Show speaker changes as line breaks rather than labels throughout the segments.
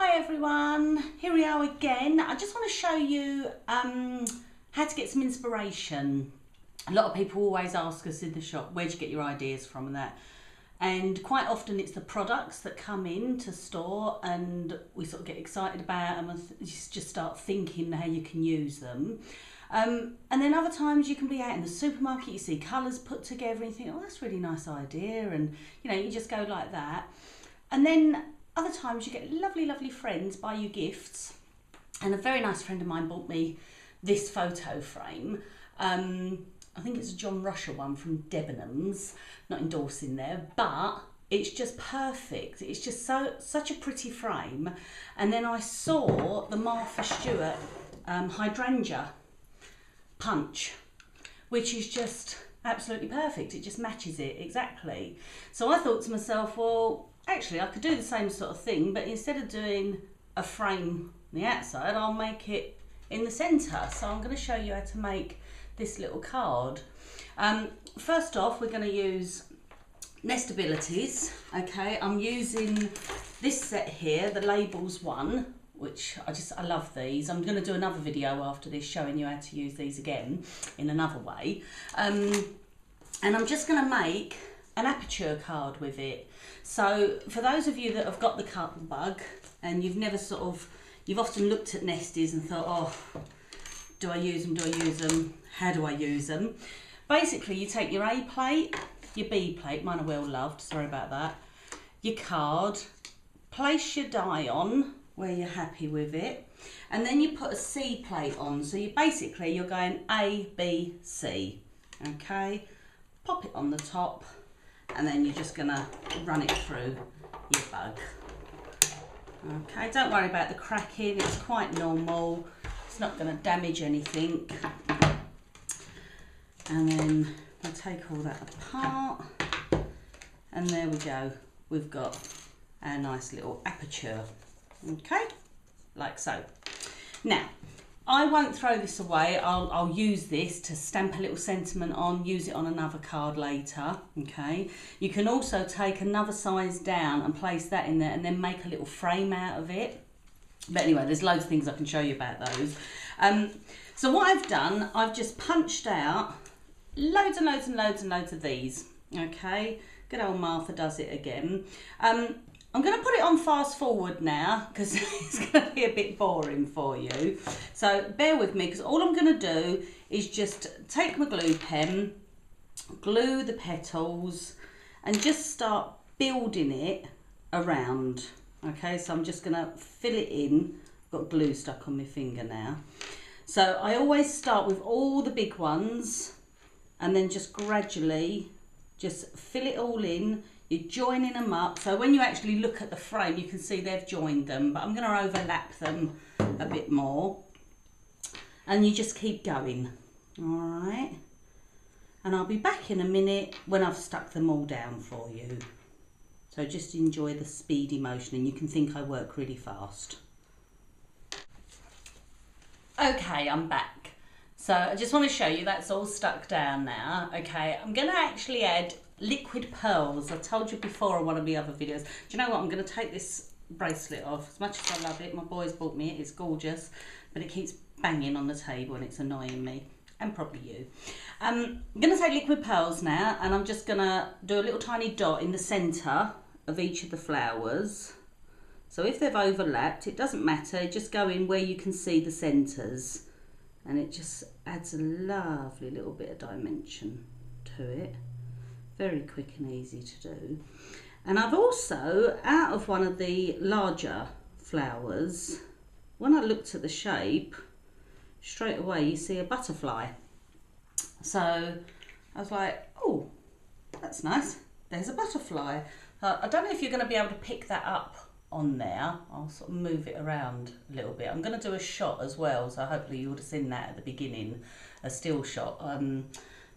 Hi everyone, here we are again. I just want to show you how to get some inspiration. A lot of people always ask us in the shop, where'd you get your ideas from and that. And quite often it's the products that come in to store and we sort of get excited about them and just start thinking how you can use them. And then other times you can be out in the supermarket, you see colours put together and you think, oh, that's a really nice idea. And you know, you just go like that. And then other times you get lovely friends buy you gifts, and a very nice friend of mine bought me this photo frame. I think it's a John Rusher one from Debenhams, not endorsing there, but it's just perfect. It's just such a pretty frame. And then I saw the Martha Stewart hydrangea punch, which is just absolutely perfect. It just matches it exactly. So I thought to myself, well, actually, I could do the same sort of thing, but instead of doing a frame on the outside, I'll make it in the centre. So I'm going to show you how to make this little card. First off, we're going to use Nestibilities. Okay, I'm using this set here, the Labels one, which I love these. I'm going to do another video after this showing you how to use these again in another way. And I'm just going to make an aperture card with it. So for those of you that have got the cutting bug and you've often looked at Nesties and thought, oh, do I use them, how do I use them? Basically you take your A plate, your B plate, mine are well loved, sorry about that, your card, place your die on where you're happy with it, and then you put a C plate on. So you're going A, B, C, okay? Pop it on the top, and then you're just gonna run it through your bug. Okay, don't worry about the cracking, it's quite normal. It's not gonna damage anything. And then we'll take all that apart. And there we go. We've got our nice little aperture. Okay, like so. Now, I won't throw this away. I'll use this to stamp a little sentiment on, use it on another card later, okay? You can also take another size down and place that in there and then make a little frame out of it. But anyway, there's loads of things I can show you about those. So what I've done, I've just punched out loads of these, okay? Good old Martha does it again. I'm going to put it on fast forward now because it's going to be a bit boring for you. So bear with me, because all I'm going to do is just take my glue pen, glue the petals and just start building it around. Okay, so I'm just going to fill it in. I've got glue stuck on my finger now. So I always start with all the big ones and then just gradually just fill it all in. You're joining them up, so when you actually look at the frame you can see they've joined them, but I'm going to overlap them a bit more, and you just keep going. Alright, and I'll be back in a minute when I've stuck them all down for you. So just enjoy the speedy motion and you can think I work really fast. Okay, I'm back. So I just want to show you that's all stuck down now. Okay, I'm going to actually add liquid pearls. I've told you before on one of the other videos. Do you know what? I'm going to take this bracelet off. As much as I love it, my boys bought me it. It's gorgeous, but it keeps banging on the table and it's annoying me, and probably you. I'm going to take liquid pearls now, and I'm just going to do a little tiny dot in the centre of each of the flowers. So if they've overlapped, it doesn't matter. Just go in where you can see the centres, and it just adds a lovely little bit of dimension to it. Very quick and easy to do. And I've also, out of one of the larger flowers, when I looked at the shape, straight away you see a butterfly. So I was like, oh, that's nice. There's a butterfly. I don't know if you're going to be able to pick that up on there. I'll sort of move it around a little bit. I'm going to do a shot as well, so hopefully you would have seen that at the beginning, a still shot.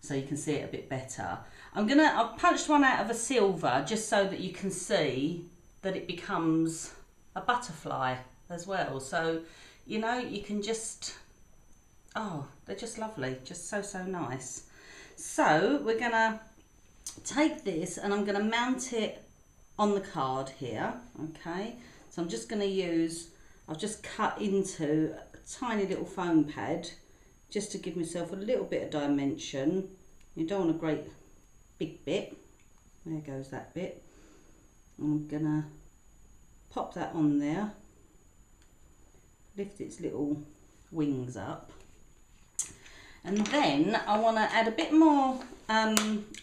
So you can see it a bit better. I've punched one out of a silver just so that you can see that it becomes a butterfly as well. So, you know, you can just, oh, they're just lovely, just so nice. So we're gonna take this and I'm gonna mount it on the card here, okay? So I'm just going to use, I've just cut into a tiny little foam pad just to give myself a little bit of dimension. You don't want a great big bit. There goes that bit. I'm going to pop that on there, lift its little wings up, and then I want to add a bit more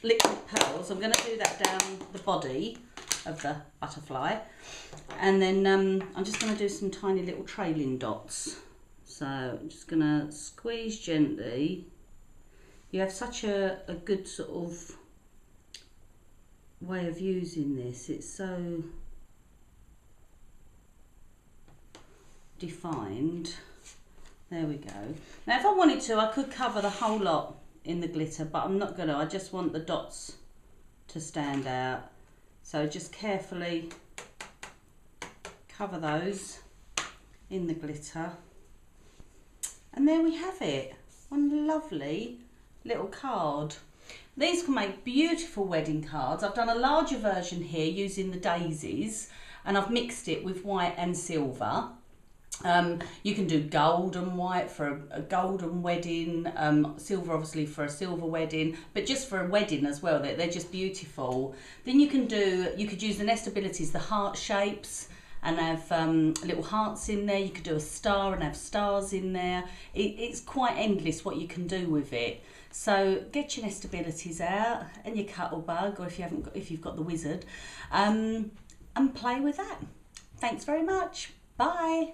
liquid pearls. I'm going to do that down the body of the butterfly, and then I'm just going to do some tiny little trailing dots. So I'm just going to squeeze gently. You have such a good sort of way of using this. It's so defined. There we go. Now if I wanted to, I could cover the whole lot in the glitter, but I'm not gonna. I just want the dots to stand out. So just carefully cover those in the glitter. And there we have it. One lovely little card. These can make beautiful wedding cards. I've done a larger version here using the daisies, and I've mixed it with white and silver. You can do gold and white for a golden wedding, silver obviously for a silver wedding, but just for a wedding as well. They're just beautiful. Then you could use the Nestibilities, the heart shapes, and have little hearts in there. You could do a star and have stars in there. It's quite endless what you can do with it. So get your Nestibilities out and your Cuttlebug, or if you've got the wizard, and play with that. Thanks very much. Bye.